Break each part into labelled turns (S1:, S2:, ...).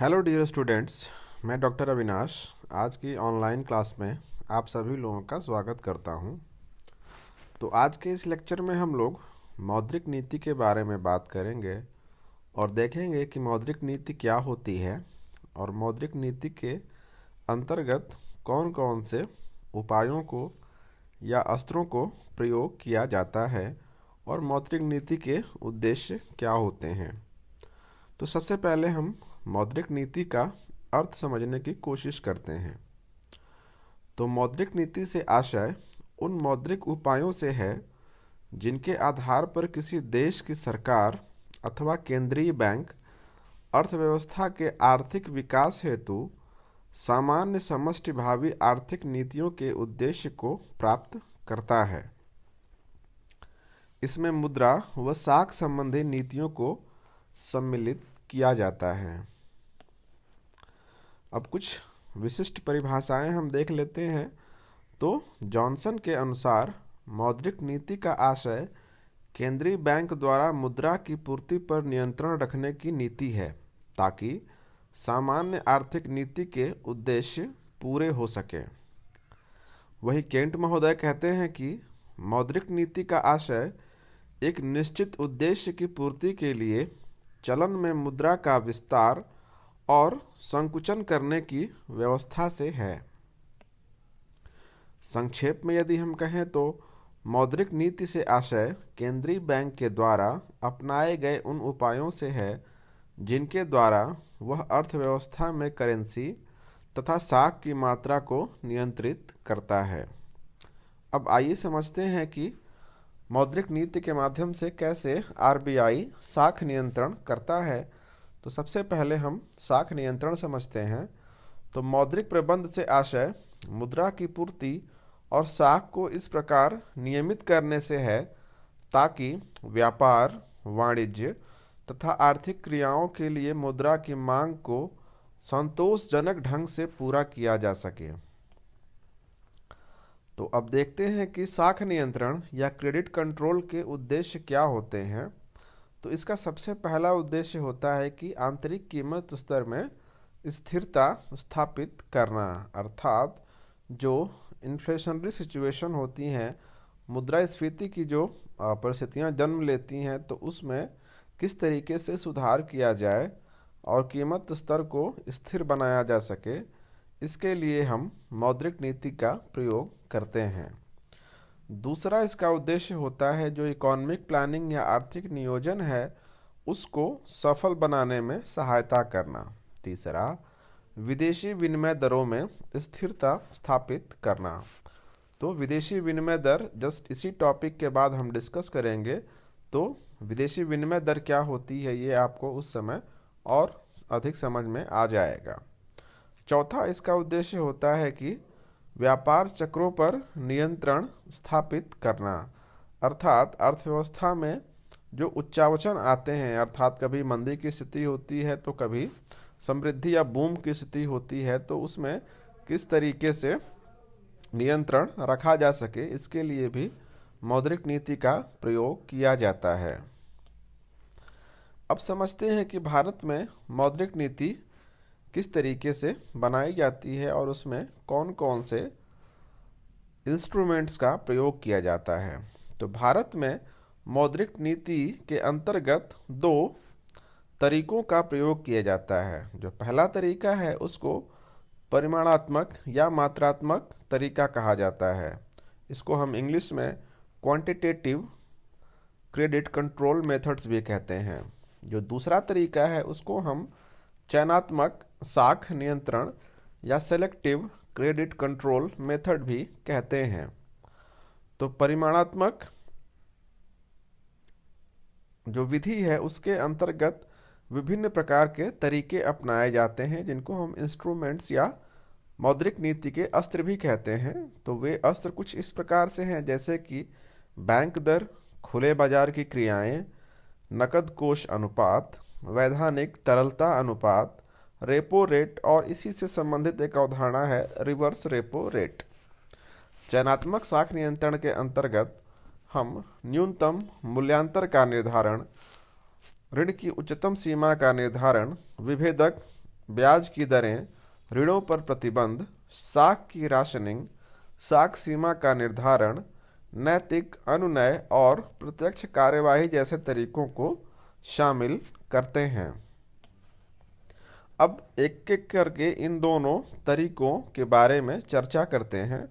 S1: Hello dear students, मैं doctor Avinash आज की ऑनलाइन क्लास में आप सभी लोगों का स्वागत करता हूं। तो आज के इस लेक्चर में हम लोग मौद्रिक नीति के बारे में बात करेंगे और देखेंगे कि मौद्रिक नीति क्या होती है और मौद्रिक नीति के अंतर्गत कौन कौन से उपायों को या अस्त्रों को प्रयोग किया जाता है और मौद्रिक नीति के उद्देश्य क्या होते हैं। तो सबसे पहले हम मौद्रिक नीति का अर्थ समझने की कोशिश करते हैं। तो मौद्रिक नीति से आशय उन मौद्रिक उपायों से है जिनके आधार पर किसी देश की सरकार अथवा केंद्रीय बैंक अर्थव्यवस्था के आर्थिक विकास हेतु सामान्य समष्टिभावी आर्थिक नीतियों के उद्देश्य को प्राप्त करता है। इसमें मुद्रा व साख संबंधी नीतियों को सम्मिलित किया जाता है। अब कुछ विशिष्ट परिभाषाएं हम देख लेते हैं। तो जॉनसन के अनुसार मौद्रिक नीति का आशय केंद्रीय बैंक द्वारा मुद्रा की पूर्ति पर नियंत्रण रखने की नीति है ताकि सामान्य आर्थिक नीति के उद्देश्य पूरे हो सके। वही केंट महोदय कहते हैं कि मौद्रिक नीति का आशय एक निश्चित उद्देश्य की पूर्ति के लिए चलन में मुद्रा का विस्तार और संकुचन करने की व्यवस्था से है। संक्षेप में यदि हम कहें तो मौद्रिक नीति से आशय केंद्रीय बैंक के द्वारा अपनाए गए उन उपायों से है जिनके द्वारा वह अर्थव्यवस्था में करेंसी तथा साख की मात्रा को नियंत्रित करता है। अब आइए समझते हैं कि मौद्रिक नीति के माध्यम से कैसे आरबीआई साख नियंत्रण करता है। तो सबसे पहले हम साख नियंत्रण समझते हैं। तो मौद्रिक प्रबंध से आशय मुद्रा की पूर्ति और साख को इस प्रकार नियमित करने से है ताकि व्यापार, वाणिज्य तथा आर्थिक क्रियाओं के लिए मुद्रा की मांग को संतोषजनक ढंग से पूरा किया जा सके। तो अब देखते हैं कि साख नियंत्रण या क्रेडिट कंट्रोल के उद्देश्य क्या होते हैं। तो इसका सबसे पहला उद्देश्य होता है कि आंतरिक कीमत स्तर में स्थिरता स्थापित करना, अर्थात जो इन्फ्लेशनरी सिचुएशन होती हैं, मुद्रास्फीति की जो परिस्थितियां जन्म लेती हैं, तो उसमें किस तरीके से सुधार किया जाए और कीमत स्तर को स्थिर बनाया जा सके, इसके लिए हम मौद्रिक नीति का प्रयोग करते हैं। दूसरा इसका उद्देश्य होता है जो इकोनॉमिक प्लानिंग या आर्थिक नियोजन है उसको सफल बनाने में सहायता करना। तीसरा विदेशी विनिमय दरों में स्थिरता स्थापित करना। तो विदेशी विनिमय दर जस्ट इसी टॉपिक के बाद हम डिस्कस करेंगे। तो विदेशी विनिमय दर क्या होती है ये आपको उस समय और अधिक समझ में आ जाएगा। चौथा इसका उद्देश्य होता है कि व्यापार चक्रों पर नियंत्रण स्थापित करना, अर्थात अर्थव्यवस्था में जो उच्चावचन आते हैं, अर्थात कभी मंदी की स्थिति होती है तो कभी समृद्धि या बूम की स्थिति होती है, तो उसमें किस तरीके से नियंत्रण रखा जा सके, इसके लिए भी मौद्रिक नीति का प्रयोग किया जाता है। अब समझते हैं कि भारत में मौद्रिक नीति किस तरीके से बनाई जाती है और उसमें कौन कौन से इंस्ट्रूमेंट्स का प्रयोग किया जाता है। तो भारत में मौद्रिक नीति के अंतर्गत दो तरीकों का प्रयोग किया जाता है। जो पहला तरीका है उसको परिमाणात्मक या मात्रात्मक तरीका कहा जाता है। इसको हम इंग्लिश में क्वांटिटेटिव क्रेडिट कंट्रोल मेथड्स भी कहते हैं। जो दूसरा तरीका है उसको हम चयनात्मक साख नियंत्रण या सेलेक्टिव क्रेडिट कंट्रोल मेथड भी कहते हैं। तो परिमाणात्मक जो विधि है उसके अंतर्गत विभिन्न प्रकार के तरीके अपनाए जाते हैं जिनको हम इंस्ट्रूमेंट्स या मौद्रिक नीति के अस्त्र भी कहते हैं। तो वे अस्त्र कुछ इस प्रकार से हैं जैसे कि बैंक दर, खुले बाजार की क्रियाएं, नकद कोष अनुपात, वैधानिक तरलता अनुपात, रेपो रेट और इसी से संबंधित एक अवधारणा है रिवर्स रेपो रेट। चयनात्मक साख नियंत्रण के अंतर्गत हम न्यूनतम मूल्यांतर का निर्धारण, ऋण की उच्चतम सीमा का निर्धारण, विभेदक ब्याज की दरें, ऋणों पर प्रतिबंध, साख की राशनिंग, साख सीमा का निर्धारण, नैतिक अनुनय और प्रत्यक्ष कार्यवाही जैसे तरीकों को शामिल करते हैं। अब एक एक करके इन दोनों तरीकों के बारे में चर्चा करते हैं।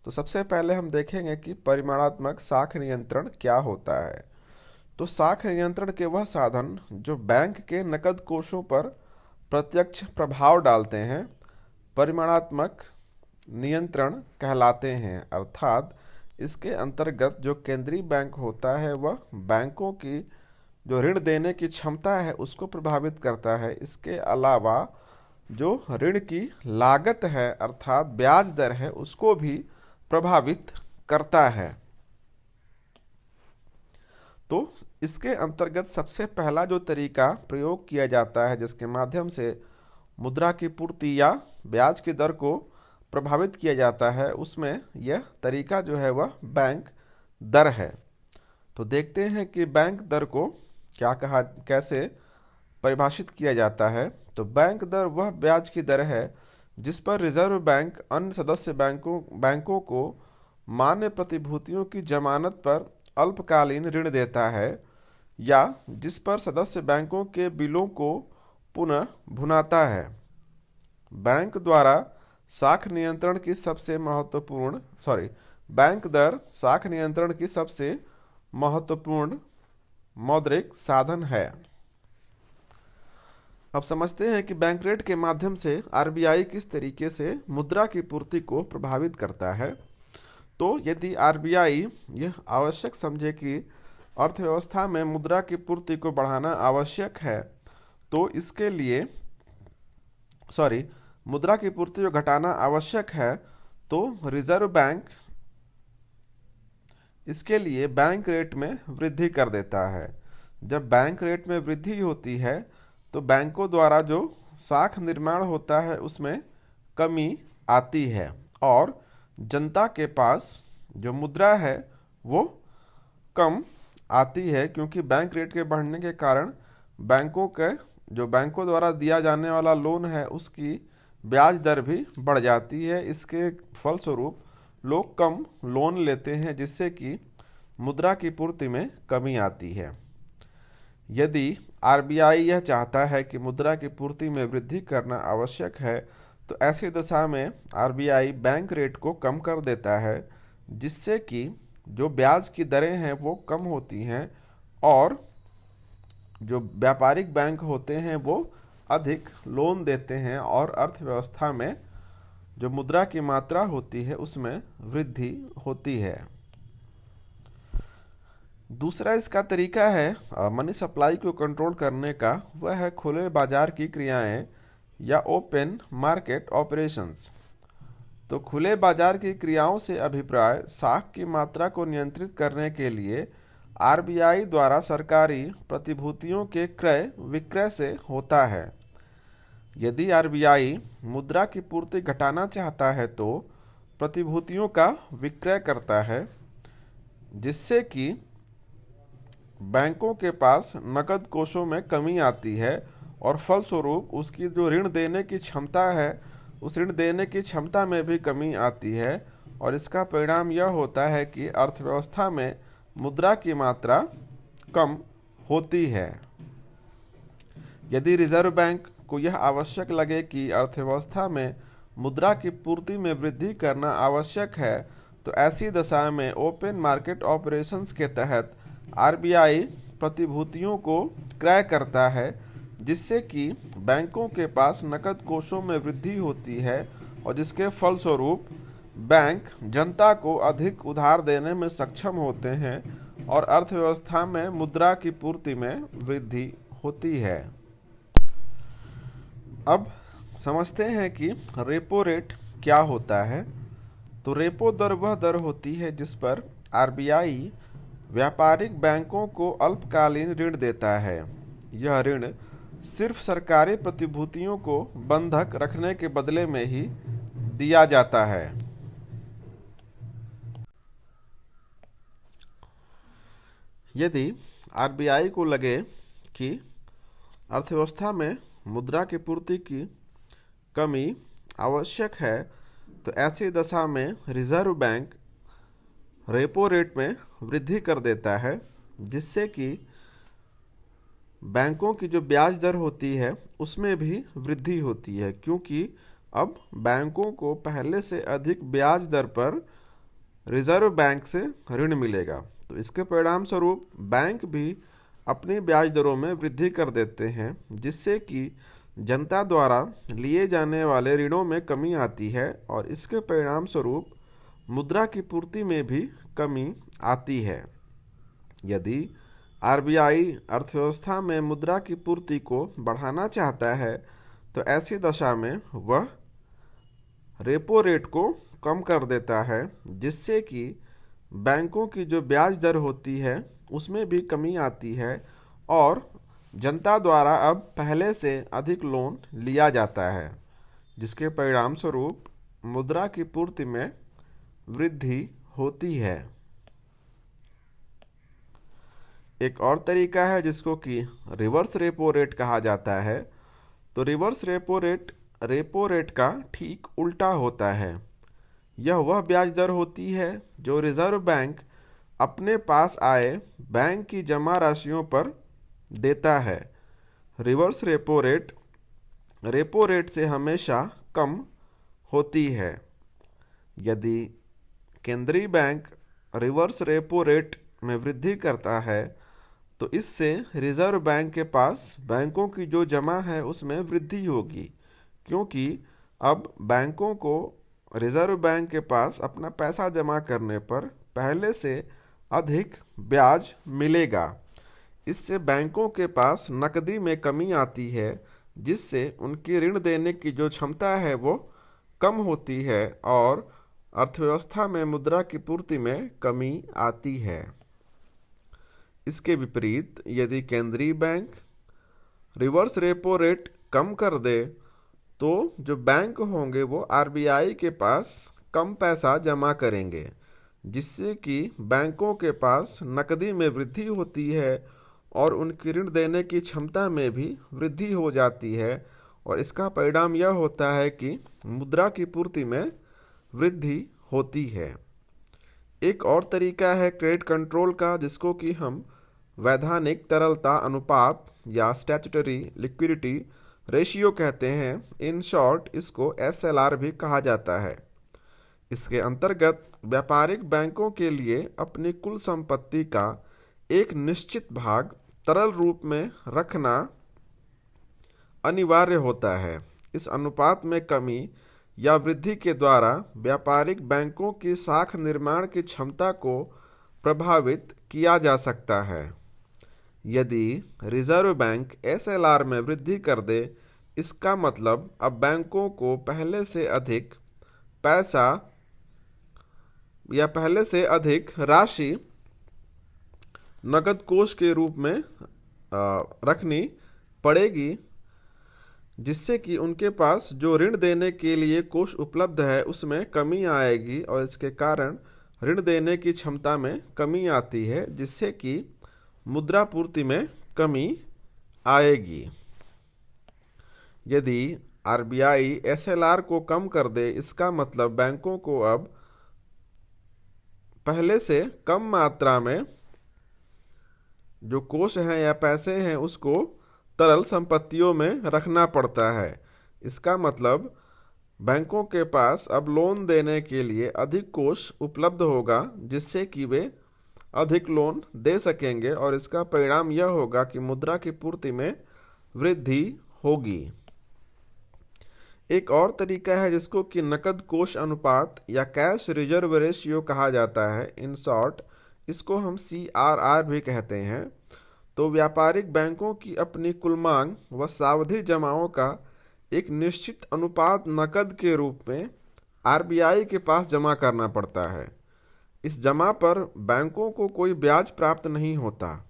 S1: तो सबसे पहले हम देखेंगे कि परिमाणात्मक साख नियंत्रण क्या होता है। तो साख नियंत्रण के वह साधन जो बैंक के नकद कोषों पर प्रत्यक्ष प्रभाव डालते हैं परिमाणात्मक नियंत्रण कहलाते हैं। अर्थात इसके अंतर्गत जो केंद्रीय बैंक होता है वह बैंकों की जो ऋण देने की क्षमता है उसको प्रभावित करता है। इसके अलावा जो ऋण की लागत है अर्थात ब्याज दर है उसको भी प्रभावित करता है। तो इसके अंतर्गत सबसे पहला जो तरीका प्रयोग किया जाता है जिसके माध्यम से मुद्रा की पूर्ति या ब्याज की दर को प्रभावित किया जाता है उसमें यह तरीका जो है वह बैंक दर है। तो देखते हैं कि बैंक दर को कैसे परिभाषित किया जाता है। तो बैंक दर वह ब्याज की दर है जिस पर रिजर्व बैंक अन्य सदस्य बैंकों को मान्य प्रतिभूतियों की जमानत पर अल्पकालीन ऋण देता है या जिस पर सदस्य बैंकों के बिलों को पुनः भुनाता है। बैंक द्वारा साख नियंत्रण की सबसे महत्वपूर्ण बैंक दर साख नियंत्रण की सबसे महत्वपूर्ण मौद्रिक साधन है। अब समझते हैं कि बैंक रेट के माध्यम से आरबीआई किस तरीके से मुद्रा की पूर्ति को प्रभावित करता है। तो यदि आरबीआई यह आवश्यक समझे कि अर्थव्यवस्था में मुद्रा की पूर्ति को बढ़ाना आवश्यक है तो इसके लिए मुद्रा की पूर्ति को घटाना आवश्यक है तो रिजर्व बैंक इसके लिए बैंक रेट में वृद्धि कर देता है। जब बैंक रेट में वृद्धि होती है तो बैंकों द्वारा जो साख निर्माण होता है उसमें कमी आती है और जनता के पास जो मुद्रा है वो कम आती है क्योंकि बैंक रेट के बढ़ने के कारण बैंकों द्वारा दिया जाने वाला लोन है उसकी ब्याज दर भी बढ़ जाती है। इसके फलस्वरूप लोग कम लोन लेते हैं जिससे कि मुद्रा की पूर्ति में कमी आती है। यदि आरबीआई यह चाहता है कि मुद्रा की पूर्ति में वृद्धि करना आवश्यक है तो ऐसी दशा में आरबीआई बैंक रेट को कम कर देता है जिससे कि जो ब्याज की दरें हैं वो कम होती हैं और जो व्यापारिक बैंक होते हैं वो अधिक लोन देते हैं और अर्थव्यवस्था में जो मुद्रा की मात्रा होती है उसमें वृद्धि होती है। दूसरा इसका तरीका है मनी सप्लाई को कंट्रोल करने का, वह है खुले बाजार की क्रियाएं या ओपन मार्केट ऑपरेशंस। तो खुले बाजार की क्रियाओं से अभिप्राय साख की मात्रा को नियंत्रित करने के लिए आरबीआई द्वारा सरकारी प्रतिभूतियों के क्रय विक्रय से होता है। यदि आरबीआई मुद्रा की पूर्ति घटाना चाहता है तो प्रतिभूतियों का विक्रय करता है जिससे कि बैंकों के पास नकद कोषों में कमी आती है और फलस्वरूप उसकी जो ऋण देने की क्षमता है उस ऋण देने की क्षमता में भी कमी आती है और इसका परिणाम यह होता है कि अर्थव्यवस्था में मुद्रा की मात्रा कम होती है। यदि रिजर्व बैंक को यह आवश्यक लगे कि अर्थव्यवस्था में मुद्रा की पूर्ति में वृद्धि करना आवश्यक है तो ऐसी दशा में ओपन मार्केट ऑपरेशंस के तहत आरबीआई प्रतिभूतियों को क्रय करता है जिससे कि बैंकों के पास नकद कोषों में वृद्धि होती है और जिसके फलस्वरूप बैंक जनता को अधिक उधार देने में सक्षम होते हैं और अर्थव्यवस्था में मुद्रा की पूर्ति में वृद्धि होती है। अब समझते हैं कि रेपो रेट क्या होता है। तो रेपो दर वह दर होती है जिस पर आरबीआई व्यापारिक बैंकों को अल्पकालीन ऋण देता है। यह ऋण सिर्फ सरकारी प्रतिभूतियों को बंधक रखने के बदले में ही दिया जाता है। यदि आरबीआई को लगे कि अर्थव्यवस्था में मुद्रा की पूर्ति की कमी आवश्यक है, तो ऐसी दशा में रिजर्व बैंक रेपो रेट में वृद्धि कर देता है, जिससे कि बैंकों की जो ब्याज दर होती है उसमें भी वृद्धि होती है, क्योंकि अब बैंकों को पहले से अधिक ब्याज दर पर रिजर्व बैंक से ऋण मिलेगा। तो इसके परिणाम स्वरूप बैंक भी अपनी ब्याज दरों में वृद्धि कर देते हैं, जिससे कि जनता द्वारा लिए जाने वाले ऋणों में कमी आती है और इसके परिणाम स्वरूप मुद्रा की पूर्ति में भी कमी आती है। यदि आरबीआई अर्थव्यवस्था में मुद्रा की पूर्ति को बढ़ाना चाहता है, तो ऐसी दशा में वह रेपो रेट को कम कर देता है, जिससे कि बैंकों की जो ब्याज दर होती है उसमें भी कमी आती है और जनता द्वारा अब पहले से अधिक लोन लिया जाता है, जिसके परिणाम स्वरूप मुद्रा की पूर्ति में वृद्धि होती है। एक और तरीका है जिसको कि रिवर्स रेपो रेट कहा जाता है। तो रिवर्स रेपो रेट का ठीक उल्टा होता है। यह वह ब्याज दर होती है जो रिजर्व बैंक अपने पास आए बैंक की जमा राशियों पर देता है। रिवर्स रेपो रेट से हमेशा कम होती है। यदि केंद्रीय बैंक रिवर्स रेपो रेट में वृद्धि करता है, तो इससे रिजर्व बैंक के पास बैंकों की जो जमा है उसमें वृद्धि होगी, क्योंकि अब बैंकों को रिजर्व बैंक के पास अपना पैसा जमा करने पर पहले से अधिक ब्याज मिलेगा। इससे बैंकों के पास नकदी में कमी आती है, जिससे उनकी ऋण देने की जो क्षमता है वो कम होती है और अर्थव्यवस्था में मुद्रा की पूर्ति में कमी आती है। इसके विपरीत यदि केंद्रीय बैंक रिवर्स रेपो रेट कम कर दे, तो जो बैंक होंगे वो आरबीआई के पास कम पैसा जमा करेंगे, जिससे कि बैंकों के पास नकदी में वृद्धि होती है और उनकी ऋण देने की क्षमता में भी वृद्धि हो जाती है और इसका परिणाम यह होता है कि मुद्रा की पूर्ति में वृद्धि होती है। एक और तरीका है क्रेडिट कंट्रोल का, जिसको कि हम वैधानिक तरलता अनुपात या स्टैट्यूटरी लिक्विडिटी रेशियो कहते हैं। इन शॉर्ट इसको एसएलआर भी कहा जाता है। इसके अंतर्गत व्यापारिक बैंकों के लिए अपनी कुल संपत्ति का एक निश्चित भाग तरल रूप में रखना अनिवार्य होता है। इस अनुपात में कमी या वृद्धि के द्वारा व्यापारिक बैंकों की साख निर्माण की क्षमता को प्रभावित किया जा सकता है। यदि रिजर्व बैंक एसएलआर में वृद्धि कर दे, इसका मतलब अब बैंकों को पहले से अधिक पैसा या पहले से अधिक राशि नकद कोष के रूप में रखनी पड़ेगी, जिससे कि उनके पास जो ऋण देने के लिए कोष उपलब्ध है उसमें कमी आएगी और इसके कारण ऋण देने की क्षमता में कमी आती है, जिससे कि मुद्रा पूर्ति में कमी आएगी। यदि आरबीआई एसएलआर को कम कर दे, इसका मतलब बैंकों को अब पहले से कम मात्रा में जो कोष हैं या पैसे हैं उसको तरल संपत्तियों में रखना पड़ता है। इसका मतलब बैंकों के पास अब लोन देने के लिए अधिक कोष उपलब्ध होगा, जिससे कि वे अधिक लोन दे सकेंगे और इसका परिणाम यह होगा कि मुद्रा की पूर्ति में वृद्धि होगी। एक और तरीका है जिसको कि नकद कोष अनुपात या कैश रिजर्व रेशियो कहा जाता है। इन शॉर्ट इसको हम CRR भी कहते हैं। तो व्यापारिक बैंकों की अपनी कुल मांग व सावधि जमाओं का एक निश्चित अनुपात नकद के रूप में आरबीआई के पास जमा करना पड़ता है। इस जमा पर बैंकों को कोई ब्याज प्राप्त नहीं होता।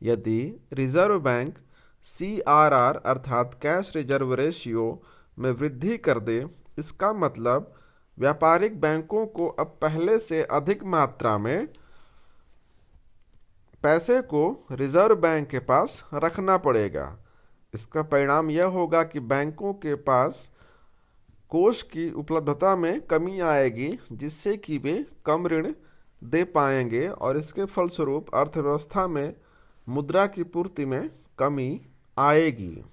S1: यदि रिजर्व बैंक CRR अर्थात कैश रिजर्व रेशियो में वृद्धि कर दे, इसका मतलब व्यापारिक बैंकों को अब पहले से अधिक मात्रा में पैसे को रिजर्व बैंक के पास रखना पड़ेगा। इसका परिणाम यह होगा कि बैंकों के पास कोष की उपलब्धता में कमी आएगी, जिससे कि वे कम ऋण दे पाएंगे और इसके फलस्वरूप अर्थव्यवस्था में मुद्रा की पूर्ति में कमी आएगी।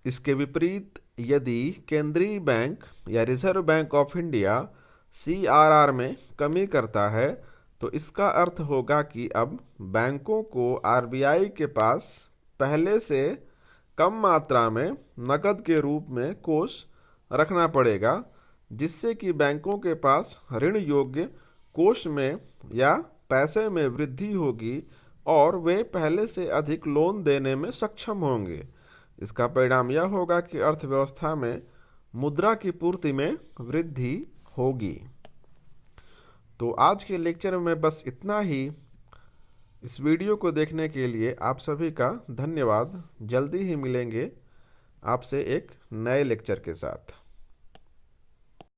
S1: इसके विपरीत यदि केंद्रीय बैंक या reserve bank of India CRR में कमी करता है, तो इसका अर्थ होगा कि अब बैंकों को RBI के पास पहले से कम मात्रा में नकद के रूप में कोष रखना पड़ेगा, जिससे कि बैंकों के पास ऋण योग्य कोष में या पैसे में वृद्धि होगी और वे पहले से अधिक लोन देने में सक्षम होंगे। इसका परिणाम यह होगा कि अर्थव्यवस्था में मुद्रा की पूर्ति में वृद्धि होगी। तो आज के लेक्चर में बस इतना ही। इस वीडियो को देखने के लिए आप सभी का धन्यवाद। जल्दी ही मिलेंगे आपसे एक नए लेक्चर के साथ।